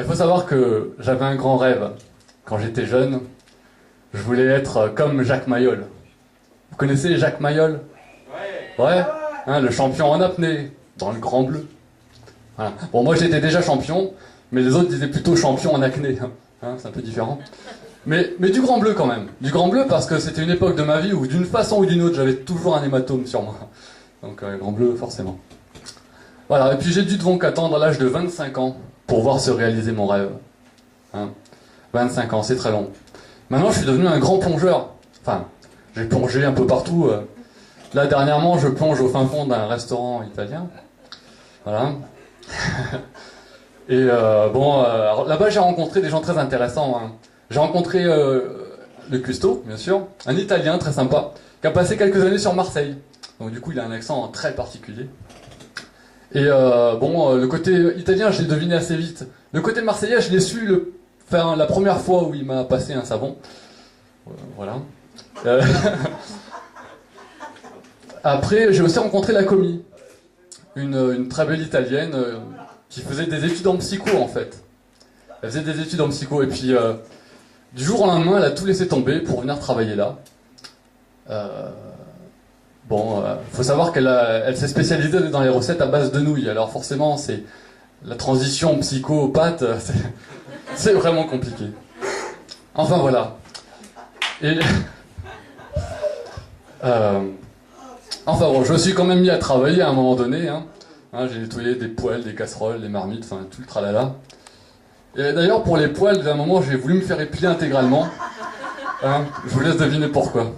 Il faut savoir que j'avais un grand rêve. Quand j'étais jeune, je voulais être comme Jacques Mayol. Vous connaissez Jacques Mayol? Ouais, hein, le champion en apnée, dans le Grand Bleu. Voilà. Bon, moi j'étais déjà champion, mais les autres disaient plutôt champion en acné. Hein, c'est un peu différent. Mais du Grand Bleu quand même. Du Grand Bleu parce que c'était une époque de ma vie où d'une façon ou d'une autre j'avais toujours un hématome sur moi. Donc Grand Bleu forcément. Voilà, et puis j'ai dû donc attendre l'âge de 25 ans pour voir se réaliser mon rêve. Hein, 25 ans, c'est très long. Maintenant je suis devenu un grand plongeur. Enfin, j'ai plongé un peu partout. Là dernièrement je plonge au fin fond d'un restaurant italien. Voilà. Et là-bas j'ai rencontré des gens très intéressants. Hein. J'ai rencontré le cuistot, bien sûr, un Italien très sympa, qui a passé quelques années sur Marseille. Donc du coup il a un accent très particulier. Et le côté italien je l'ai deviné assez vite. Le côté marseillais je l'ai su faire la première fois où il m'a passé un savon. Voilà. Après j'ai aussi rencontré la commis, une très belle italienne qui faisait des études en psycho en fait. Elle faisait des études en psycho et puis du jour au lendemain elle a tout laissé tomber pour venir travailler là. Faut savoir qu'elle s'est spécialisée dans les recettes à base de nouilles. Alors forcément c'est la transition psychopathe, c'est vraiment compliqué. Enfin voilà. Et enfin bon, je me suis quand même mis à travailler à un moment donné. Hein, j'ai nettoyé des poêles, des casseroles, des marmites, enfin tout le tralala. Et d'ailleurs pour les poêles, d'un moment j'ai voulu me faire épiler intégralement. Hein, je vous laisse deviner pourquoi.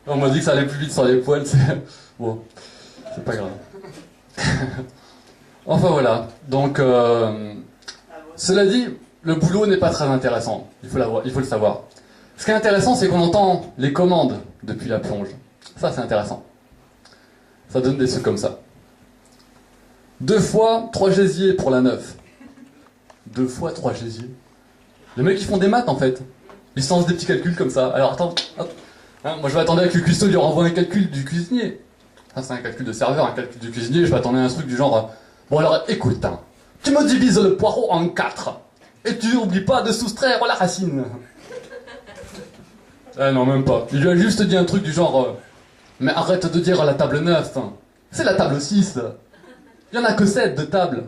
On m'a dit que ça allait plus vite sur les poêles, bon, c'est pas grave. Enfin voilà, donc cela dit, le boulot n'est pas très intéressant, il faut le savoir. Ce qui est intéressant, c'est qu'on entend les commandes depuis la plonge. Ça, c'est intéressant. Ça donne des trucs comme ça. 2 fois 3 gésiers pour la 9. 2 fois 3 gésiers. Les mecs, ils font des maths, en fait. Ils se lancent des petits calculs comme ça. Alors, attends, hop. Hein, moi, je m'attendais à que le cuistot lui renvoie un calcul du cuisinier. Ça, c'est un calcul de serveur, un calcul du cuisinier. Je m'attendais à un truc du genre... Bon, alors, écoute, hein, tu me divises le poireau en 4. Et tu n'oublies pas de soustraire la racine. Non, même pas. Il lui a juste dit un truc du genre... mais arrête de dire la table 9. C'est la table 6. Il n'y en a que 7 de tables.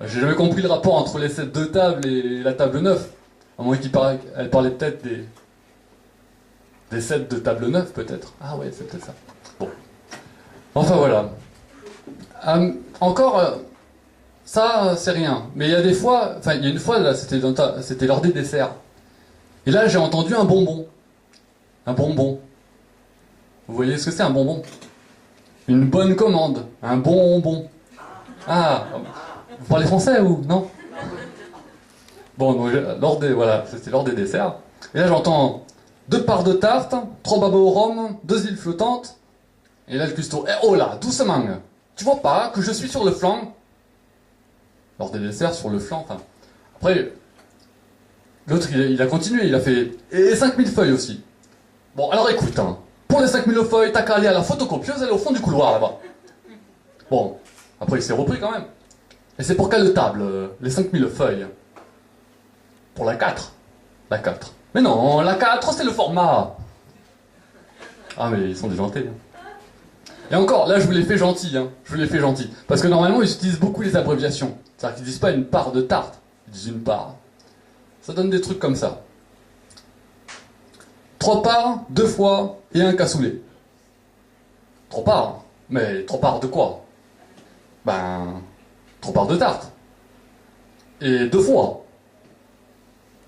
J'ai jamais compris le rapport entre les 7 de tables et la table 9. À moins qu'elle parlait peut-être des 7 de table 9, peut-être. Ah ouais, c'est peut-être ça. Bon. Enfin, voilà. Encore... ça, c'est rien. Mais il y a des fois... Enfin, il y a une fois, là, c'était lors des desserts. Et là, j'ai entendu un bonbon. Un bonbon. Vous voyez ce que c'est, un bonbon? Une bonne commande. Un bonbon. Ah, vous parlez français ou non? Bon, donc, c'était lors des desserts. Et là, j'entends 2 parts de tarte, 3 babas au rhum, 2 îles flottantes. Et là, le cuistot, oh là, doucement. Tu vois pas que je suis sur le flanc? Lors des desserts, sur le flanc, enfin... Après... L'autre, il a continué, il a fait... Et 5000 feuilles aussi. Bon, alors écoute, hein, pour les 5000 feuilles, t'as qu'à aller à la photocopieuse, elle est au fond du couloir, là-bas. Bon, après il s'est repris quand même. Et c'est pour quelle table, les 5000 feuilles? Pour la 4. La 4. Mais non, la 4, c'est le format. Ah, mais ils sont déjantés. Hein. Et encore, là, je vous l'ai fait gentil, hein. Je vous l'ai fait gentil. Parce que normalement, ils utilisent beaucoup les abréviations. C'est-à-dire qu'ils disent pas une part de tarte, ils disent une part. Ça donne des trucs comme ça. 3 parts, 2 fois et un cassoulet. 3 parts. Mais 3 parts de quoi? Ben... 3 parts de tarte. Et 2 fois.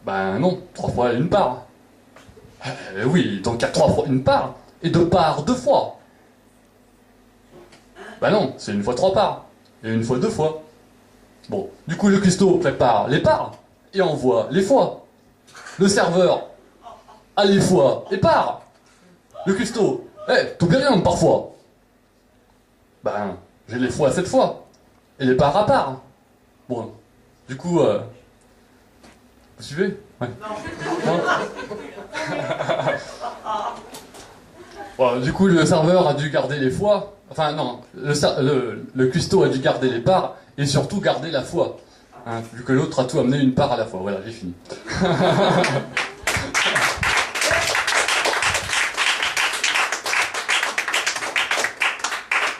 Ben non, 3 fois une part. Oui, donc il y a 3 fois une part. Et 2 parts 2 fois. Ben non, c'est 1 fois 3 parts. Et 1 fois 2 fois. Bon, du coup le cuistot prépare les parts. Et envoie les fois. Le serveur a les fois et part. Le cuistot, t'oublies rien parfois. Ben, j'ai les fois 7 fois. Et les parts à part. Bon, du coup, vous suivez? Ouais. Non. Bon, du coup, le serveur a dû garder les fois. Enfin, non, le cuistot a dû garder les parts et surtout garder la foi. hein, vu que l'autre a tout amené une part à la fois. Voilà, j'ai fini.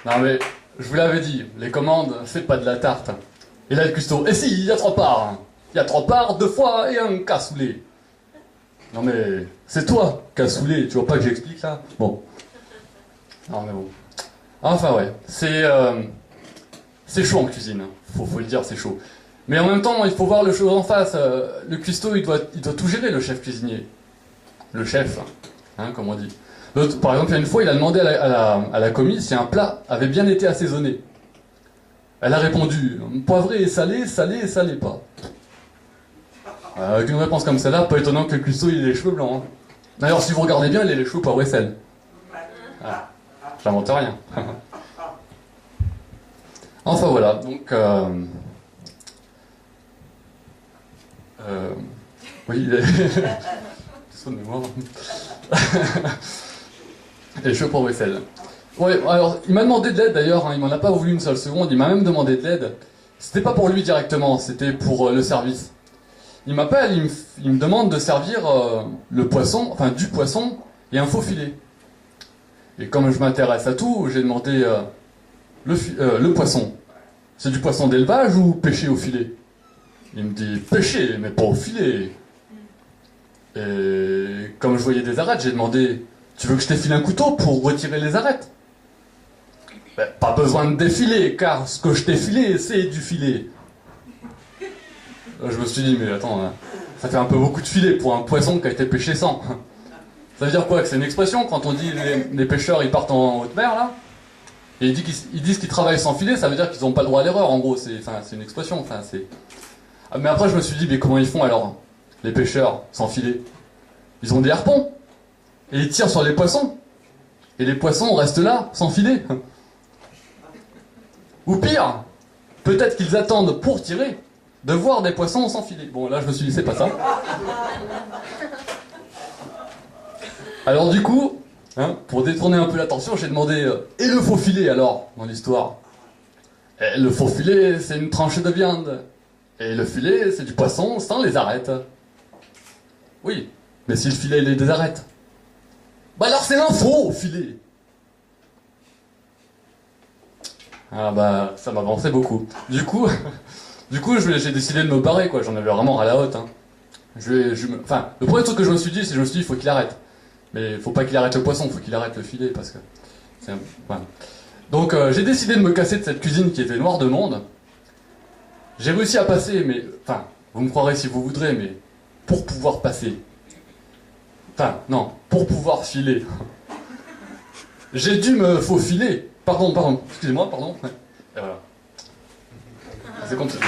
Non mais, je vous l'avais dit, les commandes, c'est pas de la tarte. Et là, le cuistot, et si, il y a 3 parts. Il y a 3 parts, 2 fois et un cassoulet. Non mais, c'est toi, cassoulet, tu vois pas que j'explique là? Bon. Non mais bon. Enfin ouais, c'est chaud en cuisine, faut le dire, c'est chaud. Mais en même temps, il faut voir le chose en face. Le cuistot, il doit tout gérer, le chef cuisinier. Le chef, hein, comme on dit. Par exemple, il y a une fois, il a demandé à la commis si un plat avait bien été assaisonné. Elle a répondu, poivré et salé, salé et salé pas. Avec une réponse comme celle-là, pas étonnant que le cuistot il ait les cheveux blancs. Hein. D'ailleurs, si vous regardez bien, il a les cheveux poivre et sel. Ah, j'invente rien. Enfin voilà, donc... oui, il est... Saut de mémoire. Les cheveux poivre et sel. Ouais, alors, il m'a demandé de l'aide d'ailleurs, hein, il m'en a pas voulu une seule seconde, il m'a même demandé de l'aide. C'était pas pour lui directement, c'était pour le service. Il m'appelle, il me demande de servir le poisson, enfin du poisson et un faux filet. Et comme je m'intéresse à tout, j'ai demandé le poisson. C'est du poisson d'élevage ou pêché au filet? Il me dit pêché, mais pas au filet. Et comme je voyais des arêtes, j'ai demandé tu veux que je t'effile un couteau pour retirer les arêtes? Ben, pas besoin de défiler, car ce que je t'ai filé, c'est du filet. Je me suis dit, mais attends, ça fait un peu beaucoup de filet pour un poisson qui a été pêché sans. Ça veut dire quoi? Que c'est une expression quand on dit les pêcheurs ils partent en haute mer là? Et ils disent qu'ils travaillent sans filet, ça veut dire qu'ils n'ont pas le droit à l'erreur en gros, c'est une expression. Mais après je me suis dit, mais comment ils font alors? Les pêcheurs sans filet? Ils ont des harpons et ils tirent sur les poissons. Et les poissons restent là, sans filet. Ou pire, peut-être qu'ils attendent pour tirer de voir des poissons sans filet. Bon, là, je me suis dit, c'est pas ça. Alors, du coup, hein, pour détourner un peu l'attention, j'ai demandé et le faux filet, alors, dans l'histoire? Le faux filet, c'est une tranchée de viande. Et le filet, c'est du poisson sans les arêtes. Oui, mais si le filet, il est des arêtes, bah alors c'est un faux filet. Ah bah, ça m'avançait beaucoup. Du coup, j'ai décidé de me barrer, quoi. J'en avais vraiment ras la haute. Hein. Enfin, le premier truc que je me suis dit, il faut qu'il arrête. Mais faut pas qu'il arrête le poisson, faut qu'il arrête le filet, parce que... Voilà. Donc, j'ai décidé de me casser de cette cuisine qui était noire de monde. J'ai réussi à passer, mais... Enfin, vous me croirez si vous voudrez, mais... Pour pouvoir passer... Enfin, non, pour pouvoir filer... J'ai dû me faufiler. Pardon, excusez-moi, pardon. Et voilà. C'est compliqué.